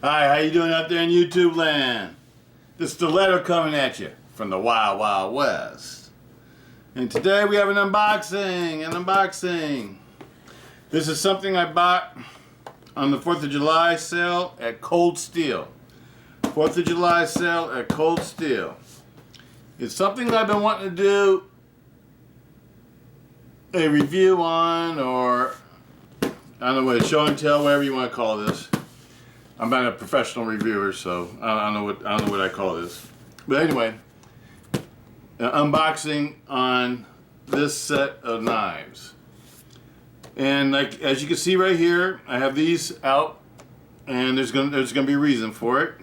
Hi, how you doing out there in YouTube land? This Stiletto coming at you from the Wild Wild West. And today we have an unboxing. This is something I bought on the 4th of July sale at Cold Steel. 4th of July sale at Cold Steel. It's something I've been wanting to do a review on, or I don't know what, a show and tell, whatever you want to call this. I'm not a professional reviewer, so I don't know what I call this. But anyway, an unboxing on this set of knives. And like as you can see right here, I have these out, and there's gonna be a reason for it,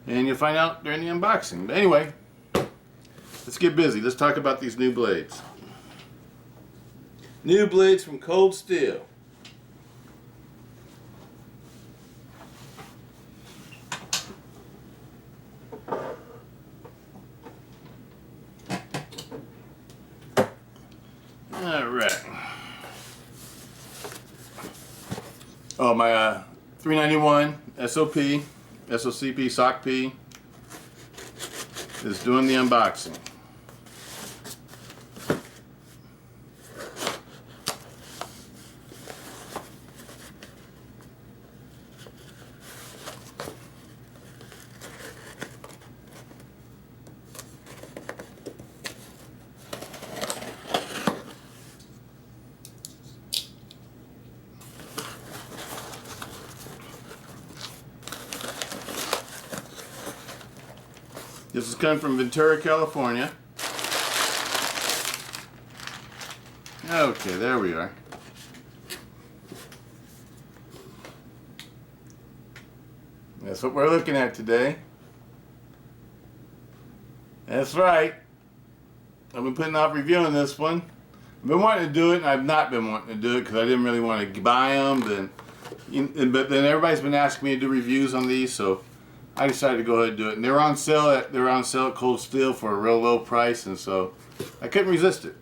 and you'll find out during the unboxing. But anyway, let's get busy. Let's talk about these new blades. New blades from Cold Steel. Alright. Oh, my 391 SOCP Sock P is doing the unboxing. This is coming from Ventura, California. Okay, there we are. That's what we're looking at today. That's right. I've been putting off reviewing this one. I've been wanting to do it, and I've not been wanting to do it because I didn't really want to buy them. But then everybody's been asking me to do reviews on these, so I decided to go ahead and do it. And they're on sale at Cold Steel for a real low price, and so I couldn't resist it.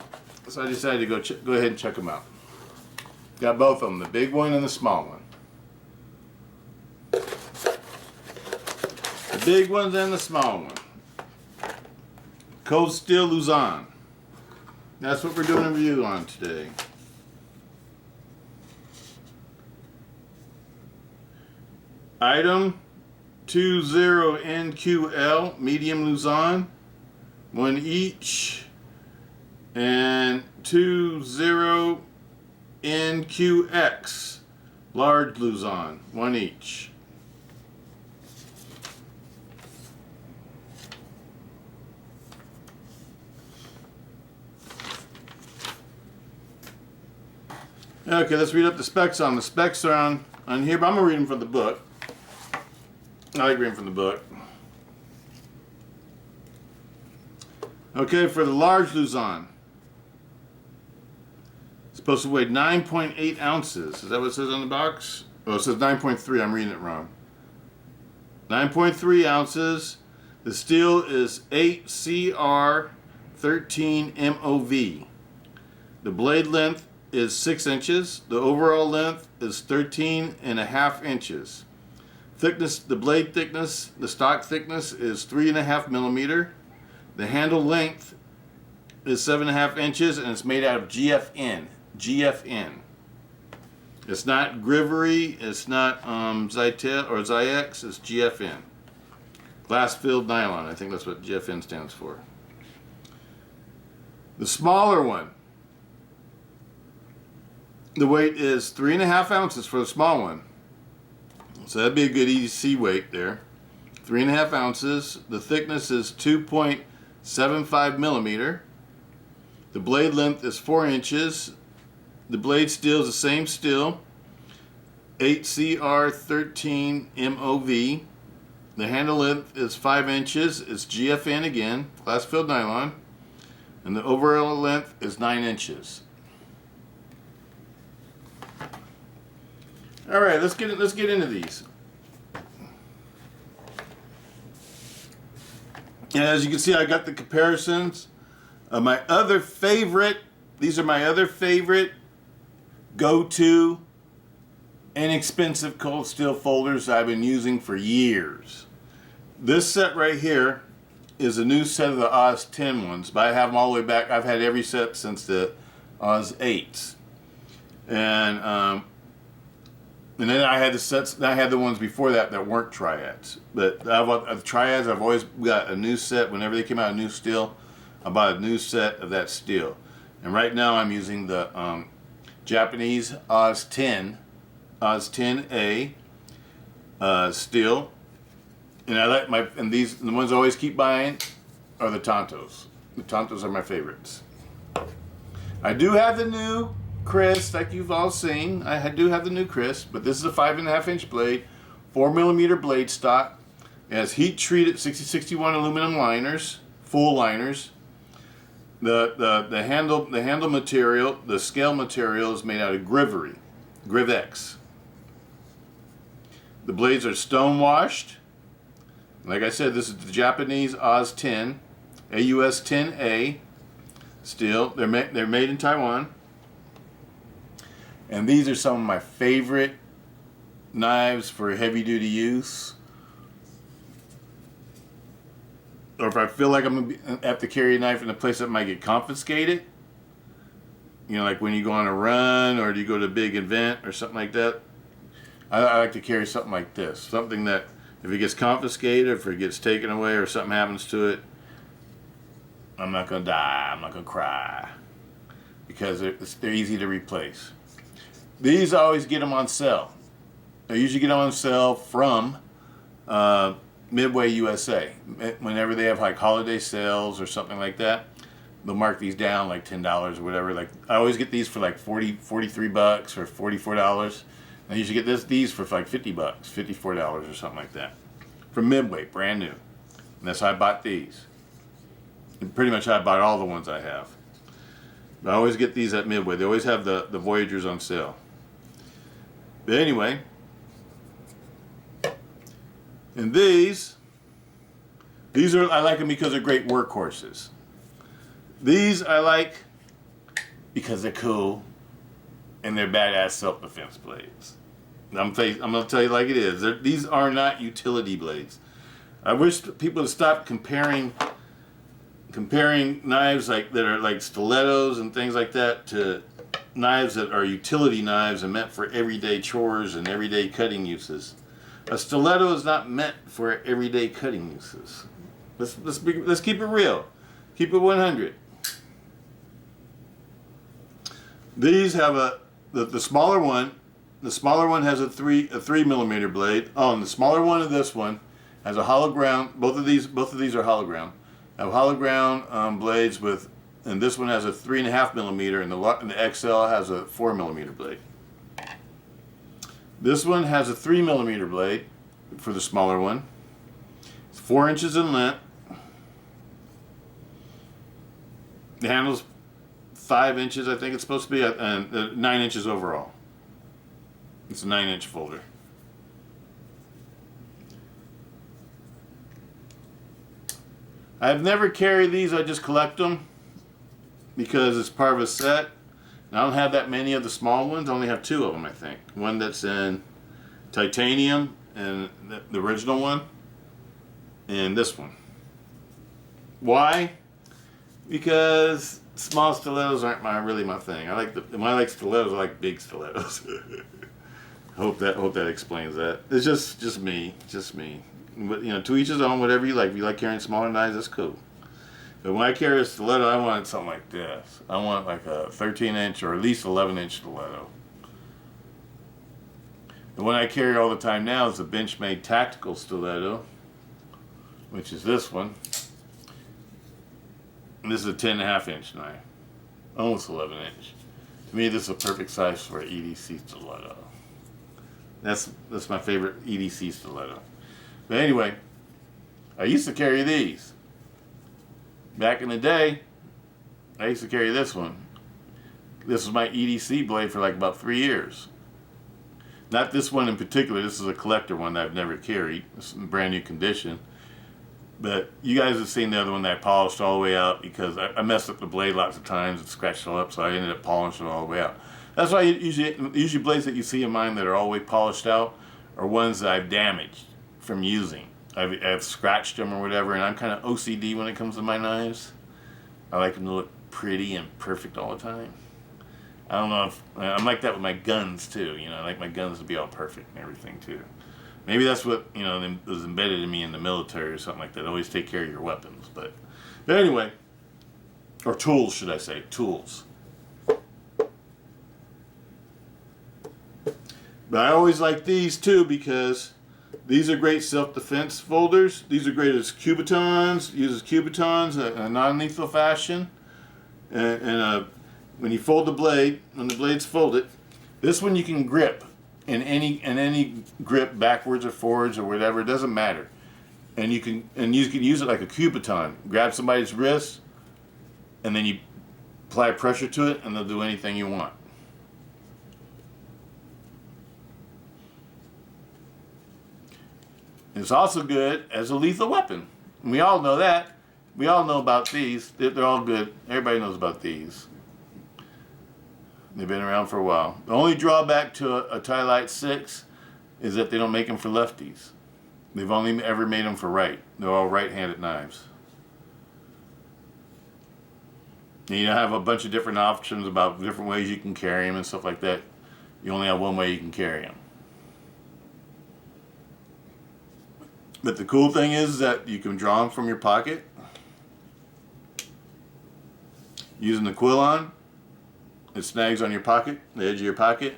So I decided to go ahead and check them out. Got both of them, the big one and the small one. The big ones and the small one. Cold Steel Luzon. That's what we're doing a review on today. Item 20NQL medium Luzon, one each, and 20NQX large Luzon, one each. Okay, let's read up the specs on. The specs are on here, but I'm gonna read them from the book. I like reading from the book. Okay, for the large Luzon, it's supposed to weigh 9.8 ounces. Is that what it says on the box? Oh, it says 9.3. I'm reading it wrong. 9.3 ounces. The steel is 8CR13 MOV. The blade length is 6 inches. The overall length is 13.5 inches. Thickness, the blade thickness, the stock thickness is 3.5 millimeter. The handle length is 7.5 inches, and it's made out of GFN. GFN. It's not Grivery, it's not Zytel or Zyx, it's GFN. Glass filled nylon, I think that's what GFN stands for. The smaller one, the weight is 3.5 ounces for the small one. So that'd be a good easy weight there. 3.5 ounces. The thickness is 2.75 millimeter. The blade length is 4 inches. The blade steel is the same steel, 8CR13 MOV. The handle length is 5 inches. It's GFN again, glass filled nylon. And the overall length is 9 inches. All right, let's get into these. And as you can see, I got the comparisons of my other favorite. These are my other favorite go-to inexpensive cold steel folders I've been using for years. This set right here is a new set of the Oz 10 ones, but I have them all the way back. I've had every set since the Oz 8s. And then I had the sets, I had the ones before that that weren't triads. But the triads, I've always got a new set. Whenever they came out a new steel, I bought a new set of that steel. And right now I'm using the Japanese Oz 10, Oz 10A steel. And I like the ones I always keep buying are the Tontos. The Tontos are my favorites. I do have the new Chris, like you've all seen. I do have the new Chris, but this is a 5.5-inch blade, 4mm blade stock. It has heat treated 6061 aluminum liners, full liners. The handle material, the scale material is made out of Grivex. The blades are stone washed. Like I said, this is the Japanese Oz 10, AUS 10A steel. They're made in Taiwan. And these are some of my favorite knives for heavy duty use. Or if I feel like I'm going to have to carry a knife in a place that might get confiscated. You know, like when you go on a run or you go to a big event or something like that. I like to carry something like this. Something that if it gets confiscated, if it gets taken away or something happens to it, I'm not going to die. I'm not going to cry. Because they're easy to replace. These I always get them on sale. I usually get them on sale from Midway USA. Whenever they have like holiday sales or something like that, they'll mark these down like $10 or whatever. Like I always get these for like $43 or $44. I usually get these for like $50, $54 or something like that. From Midway, brand new. And that's how I bought these. And pretty much I bought all the ones I have. But I always get these at Midway. They always have the Voyagers on sale. But anyway, and these are, I like them because they're great workhorses. These I like because they're cool and they're badass self-defense blades. I'm going to tell you like it is. These are not utility blades. I wish people would stop comparing knives that are like stilettos and things like that to knives that are utility knives and meant for everyday chores and everyday cutting uses. A stiletto is not meant for everyday cutting uses. Let's keep it real. Keep it 100. These have the smaller one. The smaller one has a 3mm blade. Oh, and the smaller one of this one has a hollow ground. Both of these are hollow ground. Have hollow ground blades with, and this one has a 3.5mm, and the XL has a 4mm blade. This one has a 3mm blade for the smaller one. It's 4 inches in length. The handle's 5 inches, I think it's supposed to be, and 9 inches overall. It's a 9-inch folder. I've never carried these, I just collect them because it's part of a set. And I don't have that many of the small ones, I only have 2 of them, I think. One that's in titanium, and the original one, and this one. Why? Because small stilettos aren't really my thing. When I like stilettos, I like big stilettos. Hope that explains that. It's just me. But you know, to each his own. Whatever you like. If you like carrying smaller knives, that's cool. But when I carry a stiletto, I want something like this. I want like a 13-inch or at least 11-inch stiletto. The one I carry all the time now is a Benchmade tactical stiletto, which is this one. And this is a 10.5-inch knife, almost 11-inch. To me, this is a perfect size for an EDC stiletto. That's my favorite EDC stiletto. But anyway, I used to carry these. Back in the day, I used to carry this one. This was my EDC blade for like about 3 years. Not this one in particular. This is a collector one that I've never carried. It's in brand new condition. But you guys have seen the other one that I polished all the way out because I messed up the blade lots of times and scratched it all up, so I ended up polishing it all the way out. That's why usually blades that you see in mine that are all the way polished out are ones that I've damaged from using. I've scratched them or whatever, and I'm kind of OCD when it comes to my knives. I like them to look pretty and perfect all the time. I don't know if I'm like that with my guns too. You know, I like my guns to be all perfect and everything too. Maybe that's what, you know, was embedded in me in the military or something like that. Always take care of your weapons, but anyway, or tools, should I say? Tools. But I always like these too because these are great self-defense folders. These are great as cubitons. Uses cubitons in a non-lethal fashion. And when you fold the blade, when the blade's folded, this one you can grip in any grip, backwards or forwards or whatever. It doesn't matter. And you can use it like a cubiton. Grab somebody's wrist, and then you apply pressure to it, and they'll do anything you want. It's also good as a lethal weapon. And we all know that. We all know about these. They're all good. Everybody knows about these. They've been around for a while. The only drawback to a Ti-Lite 6 is that they don't make them for lefties. They've only ever made them for right. They're all right-handed knives. And you have a bunch of different options about different ways you can carry them and stuff like that. You only have one way you can carry them. But the cool thing is that you can draw them from your pocket using the quill on. It snags on your pocket, the edge of your pocket,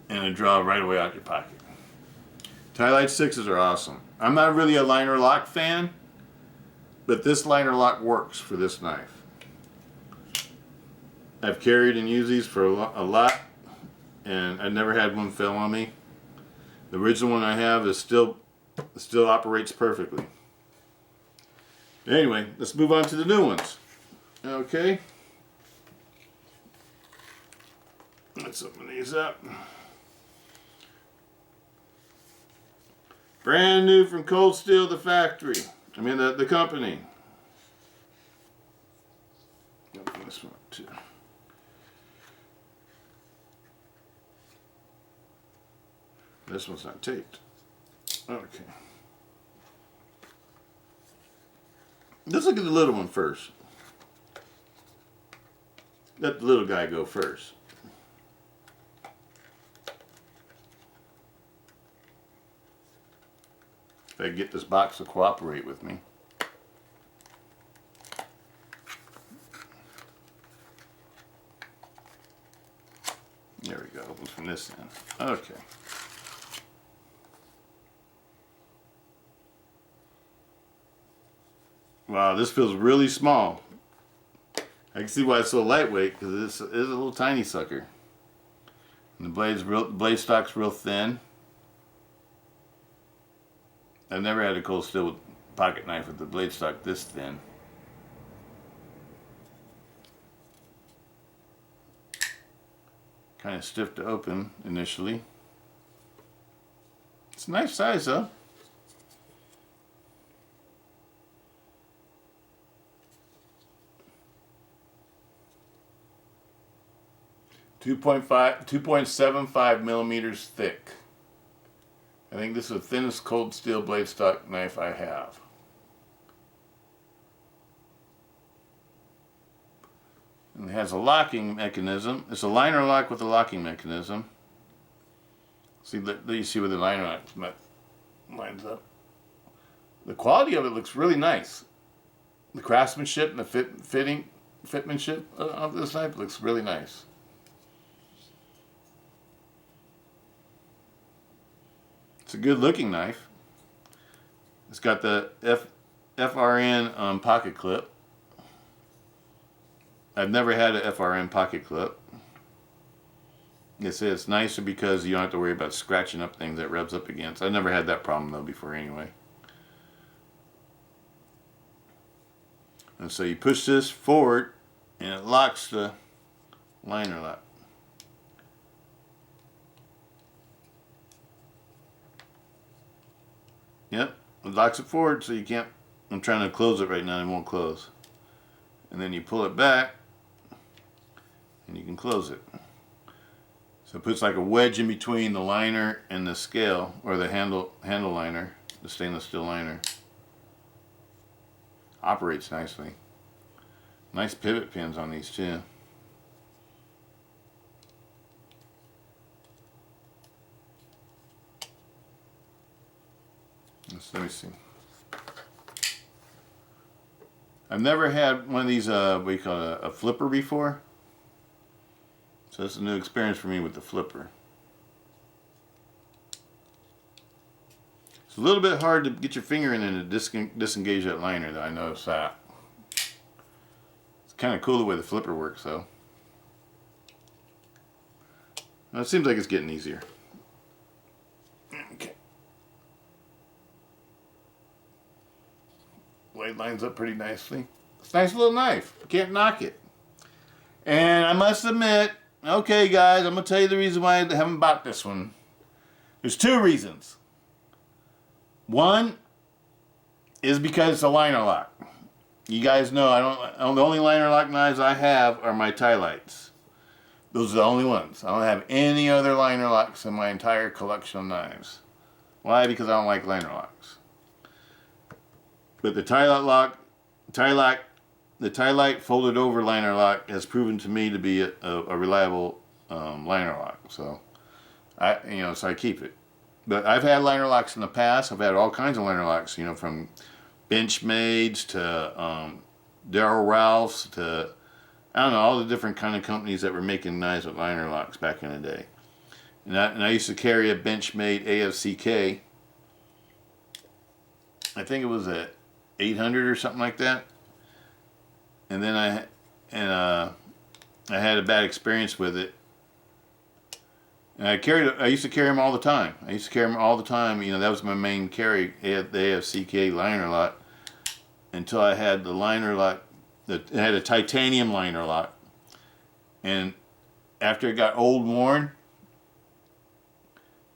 and it draws right away out your pocket. Ti-Lite 6s are awesome. I'm not really a liner lock fan, but this liner lock works for this knife. I've carried and used these for a lot, and I never had one fail on me. The original one I have is still operates perfectly. Anyway, let's move on to the new ones. Okay. Let's open these up. Brand new from Cold Steel, the factory. I mean the company. Open this one too. This one's not taped. Okay. Let's look at the little one first. Let the little guy go first. If I get this box to cooperate with me. There we go. Open from this end. Okay. Wow, this feels really small. I can see why it's so lightweight, because it's a little tiny sucker. And the blade stock's real thin. I've never had a Cold Steel pocket knife with the blade stock this thin. Kind of stiff to open initially. It's a nice size though. 2.75 millimeters thick. I think this is the thinnest Cold Steel blade stock knife I have. And it has a locking mechanism. It's a liner lock with a locking mechanism. See, you see where the liner lock lines up. The quality of it looks really nice. The craftsmanship and the fitmanship of this knife looks really nice. It's a good looking knife. It's got the FRN pocket clip. I've never had a FRN pocket clip. They say it's nicer because you don't have to worry about scratching up things that rubs up against. I never had that problem though before anyway. And so you push this forward and it locks the liner lock. Yep, it locks it forward so you can't, I'm trying to close it right now and it won't close. And then you pull it back and you can close it. So it puts like a wedge in between the liner and the scale, or the handle liner, the stainless steel liner. Operates nicely. Nice pivot pins on these too. Let me see. I've never had one of these, what do you call it, a flipper before. So this is a new experience for me with the flipper. It's a little bit hard to get your finger in and to disengage that liner, though. I noticed that. It's kind of cool the way the flipper works, though. Well, it seems like it's getting easier. Okay. Blade lines up pretty nicely. It's a nice little knife. You can't knock it. And I must admit, okay guys, I'm going to tell you the reason why I haven't bought this one. There's two reasons. One is because it's a liner lock. You guys know the only liner lock knives I have are my Ti-Lites. Those are the only ones. I don't have any other liner locks in my entire collection of knives. Why? Because I don't like liner locks. But the Ti-Lite folded over liner lock has proven to me to be a reliable liner lock. So I keep it. But I've had liner locks in the past. I've had all kinds of liner locks, from Benchmades to Darryl Ralph's to, I don't know, all the different kind of companies that were making knives with liner locks back in the day. And I used to carry a Benchmade AFCK. I think it was a 800 or something like that. And then I had a bad experience with it. And I used to carry them all the time. That was my main carry, the AFCK liner lock, until I had the liner lock. It had a titanium liner lock. And after it got old and worn,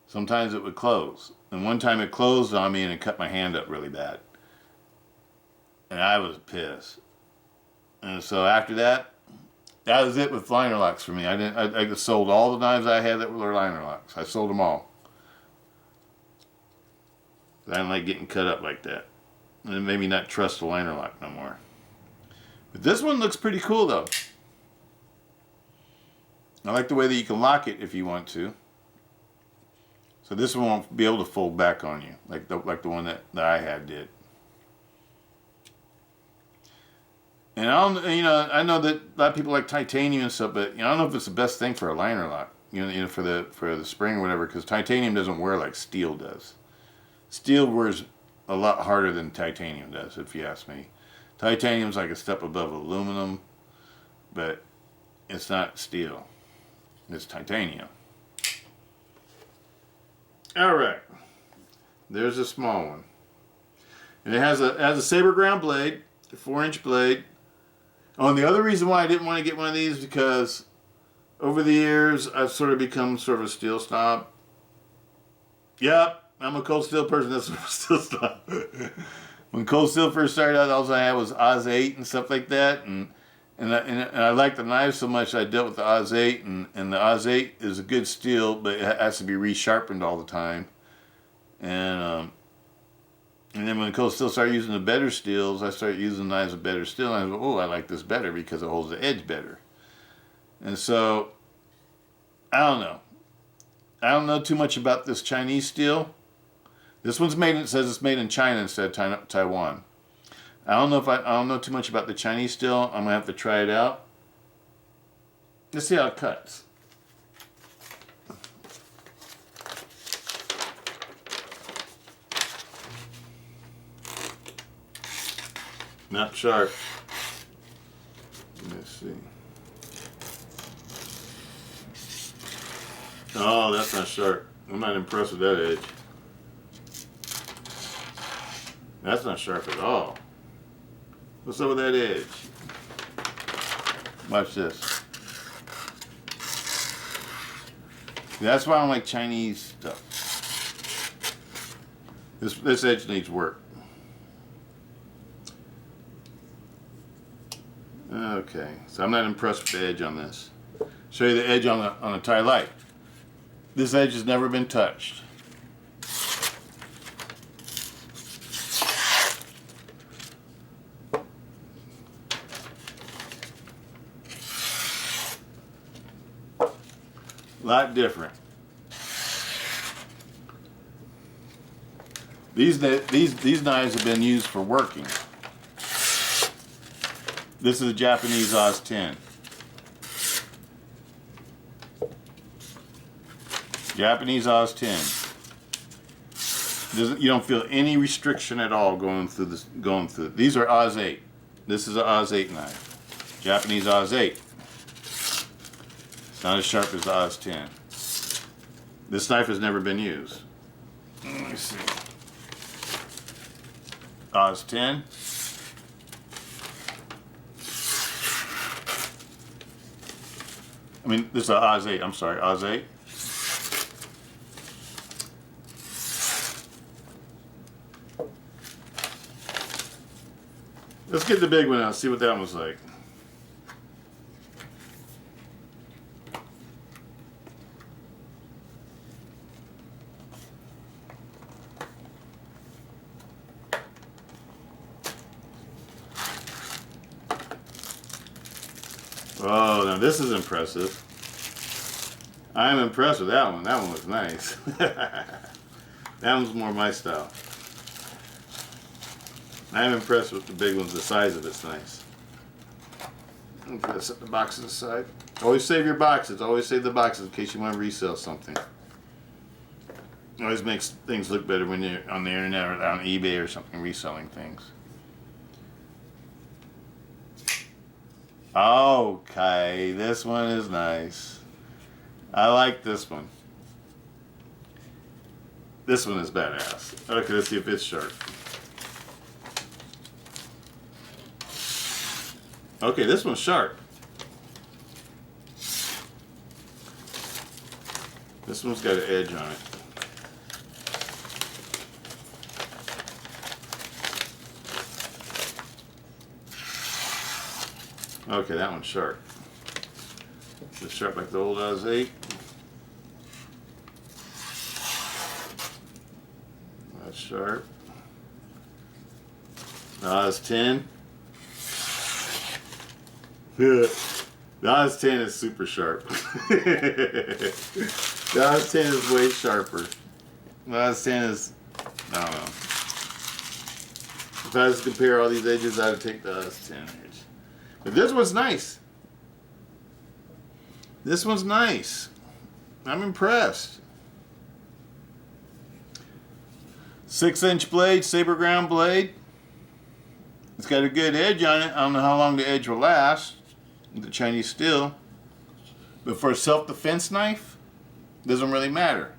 sometimes it would close. And one time it closed on me and it cut my hand up really bad. And I was pissed. And so after that was it with liner locks for me. I sold all the knives I had that were liner locks. I sold them all. I didn't like getting cut up like that. And it made me not trust the liner lock no more. But this one looks pretty cool though. I like the way that you can lock it if you want to. So this one won't be able to fold back on you like the one that I had did. And I know that a lot of people like titanium and stuff, but I don't know if it's the best thing for a liner lock. For the spring or whatever, because titanium doesn't wear like steel does. Steel wears a lot harder than titanium does, if you ask me. Titanium's like a step above aluminum, but it's not steel. It's titanium. All right, there's a small one, and it has a saber ground blade, a 4-inch blade. Oh, and the other reason why I didn't want to get one of these is because over the years I've sort of become sort of a steel snob. Yep, I'm a cold steel person. That's sort of a steel snob. When cold steel first started out, all I had was Oz 8 and stuff like that, and I like the knives so much I dealt with the Oz 8, and the Oz 8 is a good steel, but it has to be resharpened all the time. And then when cold steel started using the better steels, I started using knives with better steel, and I was, I like this better because it holds the edge better. And so, I don't know. I don't know too much about this Chinese steel. This one's it says it's made in China instead of Taiwan. I don't know too much about the Chinese steel. I'm gonna have to try it out. Let's see how it cuts. Not sharp. Let's see. Oh, that's not sharp. I'm not impressed with that edge. That's not sharp at all. What's up with that edge? Watch this. That's why I don't like Chinese stuff. This edge needs work. Okay, so I'm not impressed with the edge on this. Show you the edge on a Ti-Lite. This edge has never been touched. A lot different. These knives have been used for working. This is a Japanese Oz 10. Japanese Oz 10. You don't feel any restriction at all going through this. These are Oz 8. This is an Oz 8 knife. Japanese Oz 8. It's not as sharp as the Oz 10. This knife has never been used. Let me see. Oz 10. I mean, this is Oz 8. I'm sorry, Oz 8. Let's get the big one out, see what that one's like. Oh, now this is impressive. I'm impressed with that one. That one was nice. That one's more my style. I'm impressed with the big ones. The size of it's nice. I'm gonna set the boxes aside. Always save your boxes. Always save the boxes in case you want to resell something. It always makes things look better when you're on the internet or on eBay or something reselling things. Okay, this one is nice. I like this one. This one is badass. Okay, let's see if it's sharp. Okay, this one's sharp. This one's got an edge on it. Okay, that one's sharp. It's sharp like the old Oz 8. That's sharp. Oz 10. The Oz 10 is super sharp. The Oz 10 is way sharper. The Oz 10 is, I don't know. If I was to compare all these edges, I would take the Oz 10 edge. But this one's nice. This one's nice. I'm impressed. 6-inch blade, saber ground blade. It's got a good edge on it. I don't know how long the edge will last. The Chinese steel. But for a self-defense knife, it doesn't really matter.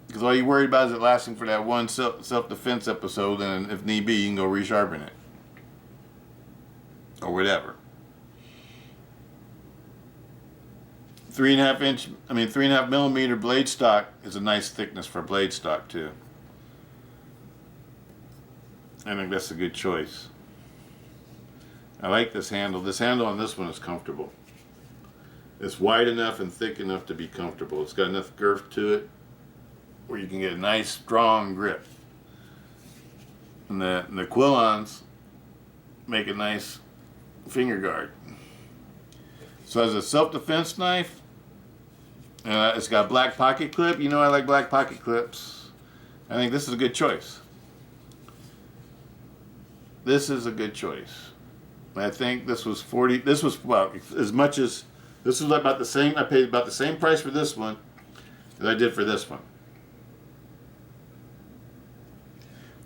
Because all you're worried about is it lasting for that one self-defense episode, and if need be, you can go resharpen it. Or whatever. 3.5 millimeter blade stock is a nice thickness for blade stock too. I think that's a good choice. I like this handle. This handle on this one is comfortable. It's wide enough and thick enough to be comfortable. It's got enough girth to it where you can get a nice strong grip. And the Quillons make a nice finger guard. So as a self-defense knife, it's got a black pocket clip. You know I like black pocket clips. I think this is a good choice. This is a good choice. I think this was 40. This was, well, as much as this was about the same. I paid about the same price for this one as I did for this one.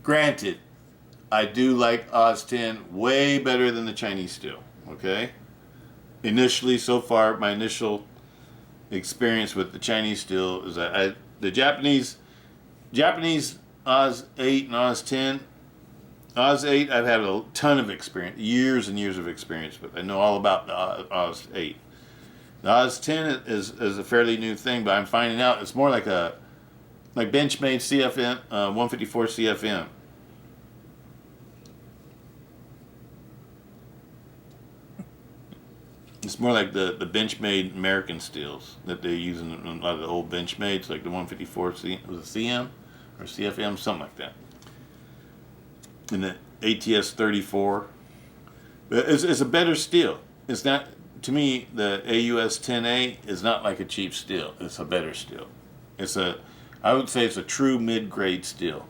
Granted, I do like Oz 10 way better than the Chinese steel. Okay. Initially, so far, my initial experience with the Chinese steel is that the Japanese Oz 8 and Oz 10. Oz 8, I've had a ton of experience, years and years of experience with. I know all about the Oz 8. The Oz 10 is a fairly new thing, but I'm finding out it's more like Benchmade CFM, 154 CFM. It's more like the Benchmade American steels that they use in a lot of the old Benchmades, like the 154 was it CM or CFM, something like that. And the ATS 34. But it's a better steel. It's not, to me, the AUS 10A is not like a cheap steel. It's a better steel. I would say it's a true mid-grade steel.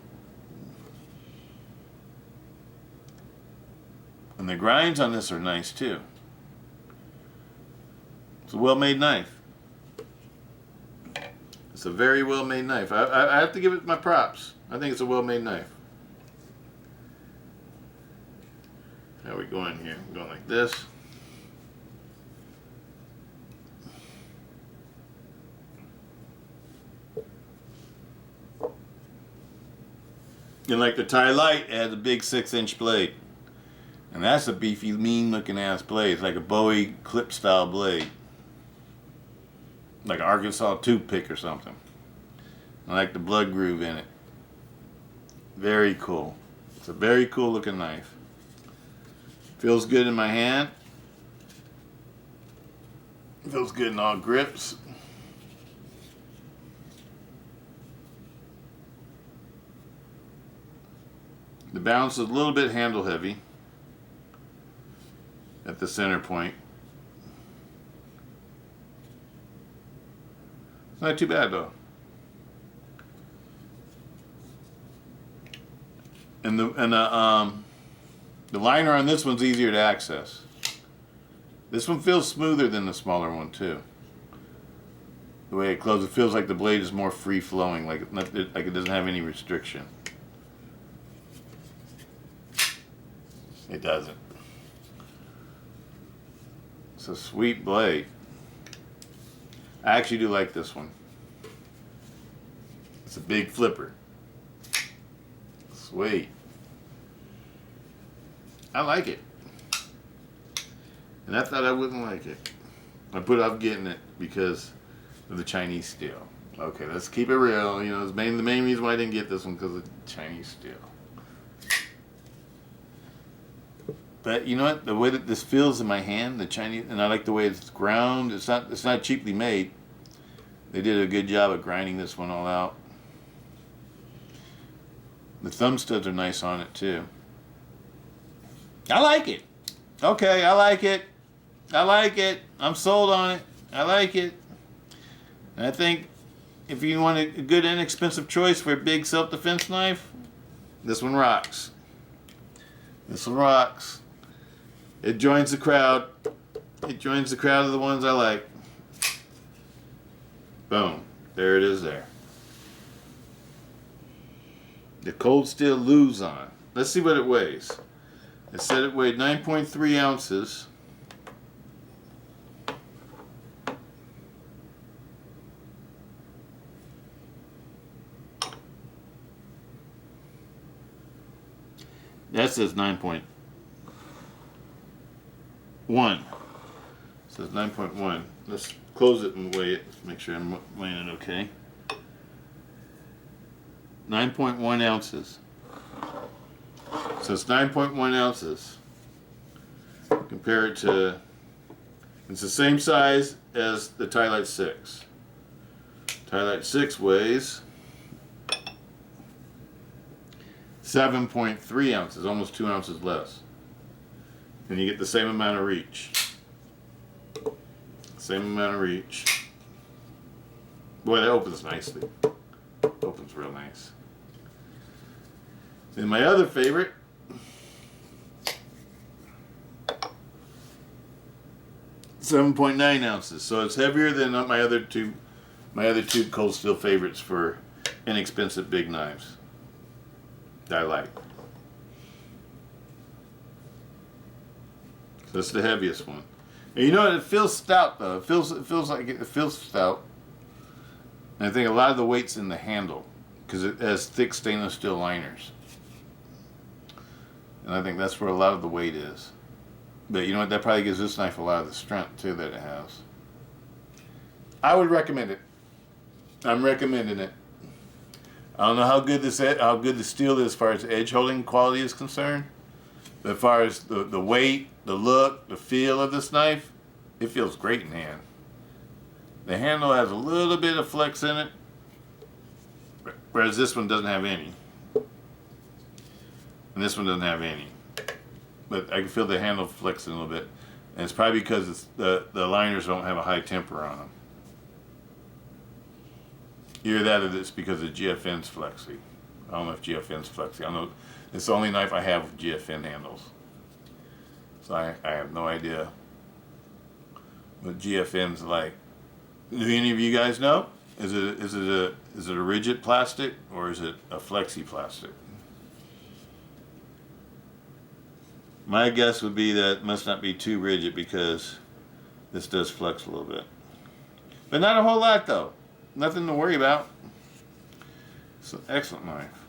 And the grinds on this are nice too. It's a well-made knife. It's a very well-made knife. I have to give it my props. I think it's a well-made knife. How are we going here? We're going like this. And like the Ti-Lite, it has a big 6-inch blade. And that's a beefy, mean-looking ass blade. It's like a Bowie clip-style blade. Like an Arkansas toothpick or something. I like the blood groove in it. Very cool. It's a very cool looking knife. Feels good in my hand. Feels good in all grips. The balance is a little bit handle heavy at the center point. It's not too bad though. And the liner on this one's easier to access. This one feels smoother than the smaller one too. The way it closes, it feels like the blade is more free flowing, like it doesn't have any restriction. It doesn't. It's a sweet blade. I actually do like this one. It's a big flipper. Sweet. I like it. And I thought I wouldn't like it. I put off getting it because of the Chinese steel. Okay, let's keep it real. You know, the main reason why I didn't get this one because of Chinese steel. But you know what? The way that this feels in my hand, the Chinese, and I like the way it's ground. It's not cheaply made. They did a good job of grinding this one all out. The thumb studs are nice on it too. I like it. Okay, I like it. I like it. I'm sold on it. I like it. And I think if you want a good inexpensive choice for a big self-defense knife, this one rocks. This one rocks. It joins the crowd. It joins the crowd of the ones I like. Boom. There it is there. The Cold Steel Luzon. Let's see what it weighs. It said it weighed 9.3 ounces. That says 9.1. It says 9.1. Let's close it and weigh it. Make sure I'm weighing it okay. 9.1 ounces. So it's 9.1 ounces. Compare it to, it's the same size as the Ti-Lite 6. Ti-Lite 6 weighs 7.3 ounces, almost 2 ounces less. And you get the same amount of reach. Same amount of reach. Boy, that opens nicely. Opens real nice. Then my other favorite, .9 ounces. So it's heavier than my other two Cold Steel favorites for inexpensive big knives that I like. So it's the heaviest one. And you know what? It feels stout though. It feels stout. And I think a lot of the weight's in the handle because it has thick stainless steel liners. And I think that's where a lot of the weight is. But you know what? That probably gives this knife a lot of the strength too that it has. I would recommend it. I'm recommending it. I don't know how good the steel is as far as edge holding quality is concerned. But as far as the weight, the look, the feel of this knife, it feels great in hand. The handle has a little bit of flex in it, whereas this one doesn't have any. And this one doesn't have any. But I can feel the handle flexing a little bit. And it's probably because it's the liners don't have a high temper on them. Either that or it's because the GFN's flexy. I don't know if GFN's flexy. I don't know. It's the only knife I have with GFN handles. So I have no idea what GFN's like. Do any of you guys know? Is it a rigid plastic or is it a flexi plastic? My guess would be that it must not be too rigid because this does flex a little bit. But not a whole lot though. Nothing to worry about. It's an excellent knife.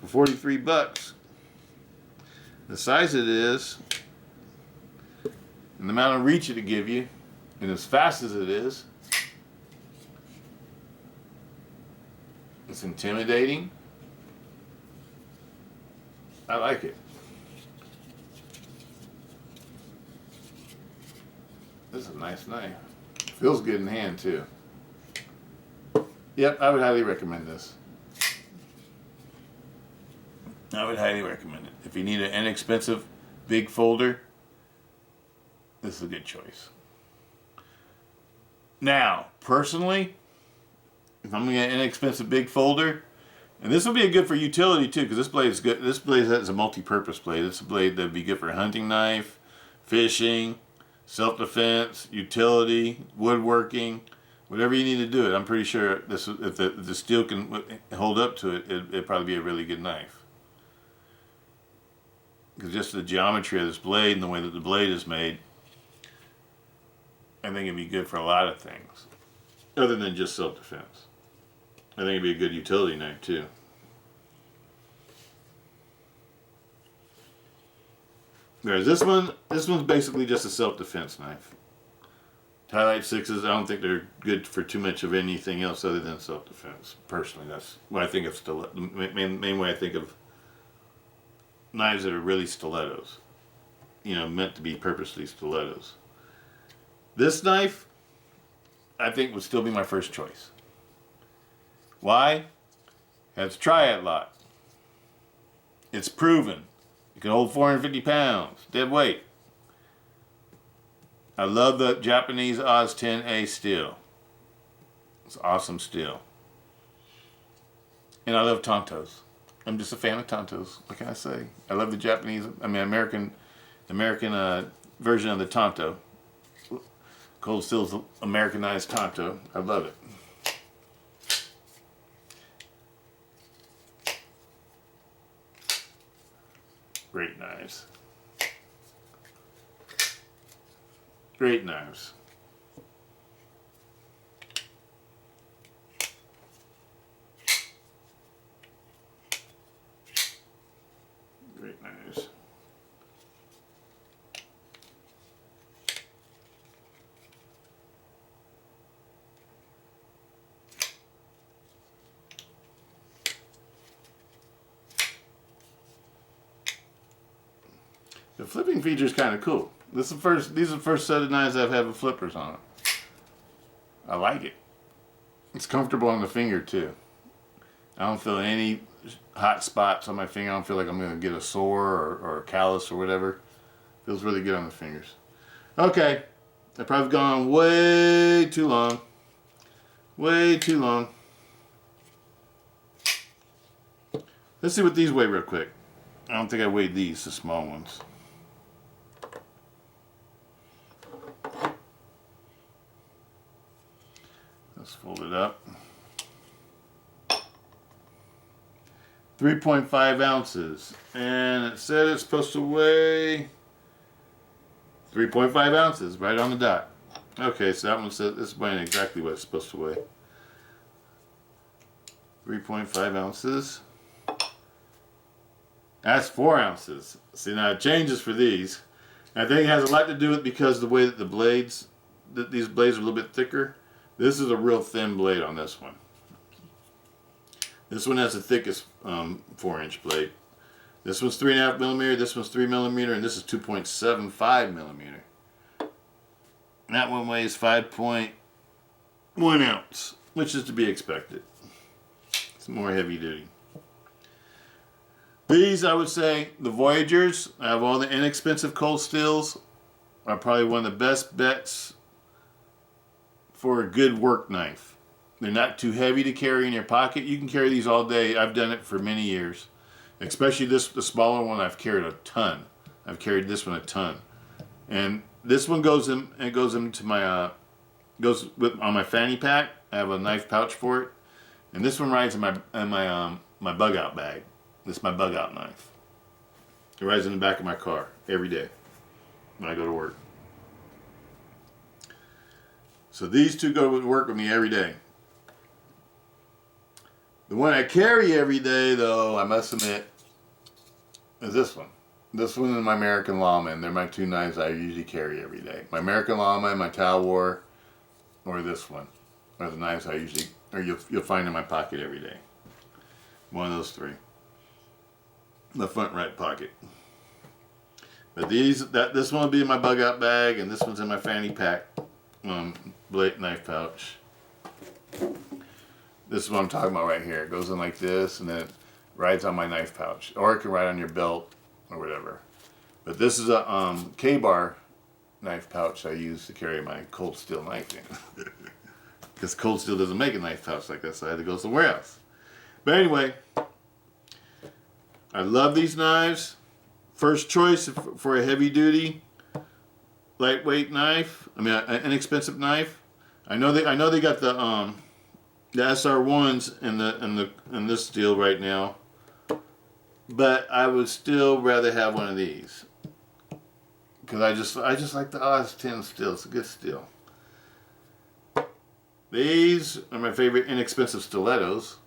For 43 bucks. The size it is, and the amount of reach it'll give you, and as fast as it is, it's intimidating. I like it. This is a nice knife. Feels good in hand too. Yep, I would highly recommend this. I would highly recommend it. If you need an inexpensive big folder, this is a good choice. Now, personally, if I'm going to get an inexpensive big folder, and this will be good for utility too, because this blade is good. This blade is a multi-purpose blade. It's a blade that would be good for a hunting knife, fishing, self-defense, utility, woodworking, whatever you need to do it. I'm pretty sure this, if the steel can hold up to it, it'd probably be a really good knife. Because just the geometry of this blade and the way that the blade is made, I think it'd be good for a lot of things, other than just self-defense. I think it'd be a good utility knife too. Whereas this one's basically just a self-defense knife. Ti-Lite 6s, I don't think they're good for too much of anything else other than self-defense. Personally, that's what I think of stiletto. The main way I think of knives that are really stilettos. You know, meant to be purposely stilettos. This knife, I think, would still be my first choice. Why? It has triad lock. It's proven. It can hold 450 pounds, dead weight. I love the Japanese Oz 10A steel. It's awesome steel. And I love Tontos. I'm just a fan of Tontos. What can I say? I love the Japanese, American version of the Tonto. Cold Steel's Americanized Tonto. I love it. Great knives. Great knives. Great knives. The flipping feature is kind of cool. These are the first set of knives I've had with flippers on it. I like it. It's comfortable on the finger too. I don't feel any hot spots on my finger. I don't feel like I'm going to get a sore or a callus or whatever. Feels really good on the fingers. Okay, I've probably gone on way too long. Way too long. Let's see what these weigh real quick. I don't think I weighed these, the small ones. Let's fold it up. 3.5 ounces. And it said it's supposed to weigh 3.5 ounces, right on the dot. Okay, so that one says it's weighing exactly what it's supposed to weigh. 3.5 ounces. That's 4 ounces. See, now it changes for these. I think it has a lot to do with because the way that the blades, these blades are a little bit thicker. This is a real thin blade on this one. This one has the thickest 4-inch blade. This one's 3.5 millimeter, this one's 3 millimeter, and this is 2.75 millimeter. That one weighs 5.1 ounce, which is to be expected. It's more heavy duty. These, I would say, the Voyagers, out of all the inexpensive cold steels, are probably one of the best bets for a good work knife. They're not too heavy to carry in your pocket. You can carry these all day. I've done it for many years. Especially the smaller one, I've carried a ton. I've carried this one a ton. And this one goes into my on my fanny pack. I have a knife pouch for it. And this one rides in my bug out bag. This is my bug out knife. It rides in the back of my car every day when I go to work. So these two go to work with me every day. The one I carry every day, though, I must admit, is this one. This one and my American Lawman. They're my two knives I usually carry every day. My American Lawman, my Towel War, or this one are the knives I usually, or you'll find in my pocket every day. One of those three. The front right pocket. But this one will be in my bug out bag, and this one's in my fanny pack, blade knife pouch. This is what I'm talking about right here. It goes in like this, and then it rides on my knife pouch, or it can ride on your belt, or whatever. But this is a K-bar knife pouch I use to carry my cold steel knife in. Because Cold Steel doesn't make a knife pouch like this, so I had to go somewhere else. But anyway, I love these knives. First choice for a heavy duty, lightweight knife. I mean, an inexpensive knife. I know they got the SR1s in this deal right now, but I would still rather have one of these because I just like the Oz 10 steel. It's a good steel. These are my favorite inexpensive stilettos,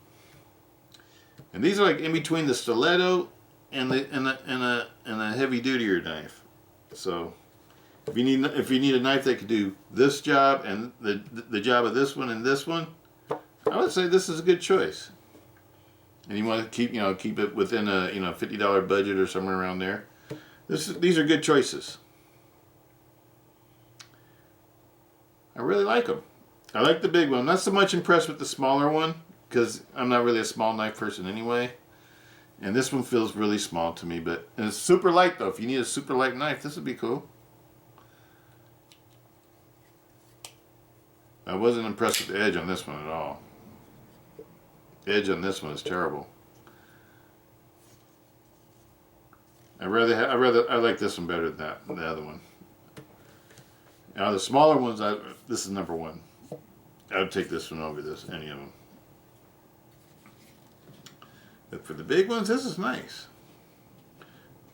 and these are like in between the stiletto and a heavy dutier knife. So if you need a knife that could do this job and the job of this one and this one, I would say this is a good choice. And you want to keep it within a $50 budget or somewhere around there. These are good choices. I really like them. I like the big one. I'm not so much impressed with the smaller one because I'm not really a small knife person anyway. And this one feels really small to me, but and it's super light though. If you need a super light knife, this would be cool. I wasn't impressed with the edge on this one at all. The edge on this one is terrible. I like this one better than the other one. Now the smaller ones, this is number one. I would take this one over any of them. But for the big ones, this is nice.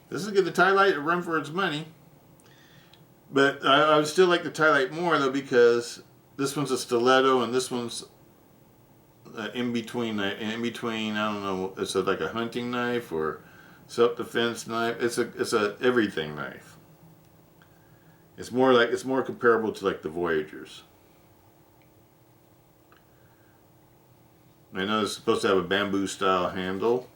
This is give the Ti-Lite a run for its money. But I would still like the Ti-Lite more though because this one's a stiletto and this one's in between. I don't know. It's like a hunting knife or self-defense knife. It's a everything knife. It's more comparable to like the Voyagers. I know it's supposed to have a bamboo style handle.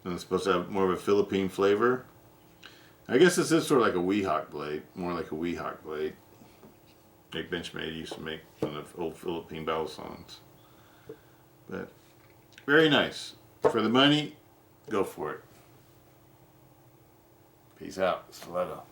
And it's supposed to have more of a Philippine flavor. I guess this is sort of like a Weehawk blade. More like a Weehawk blade. Like Benchmade used to make on the old Philippine battle songs. But very nice. For the money, go for it. Peace out. Stiletto.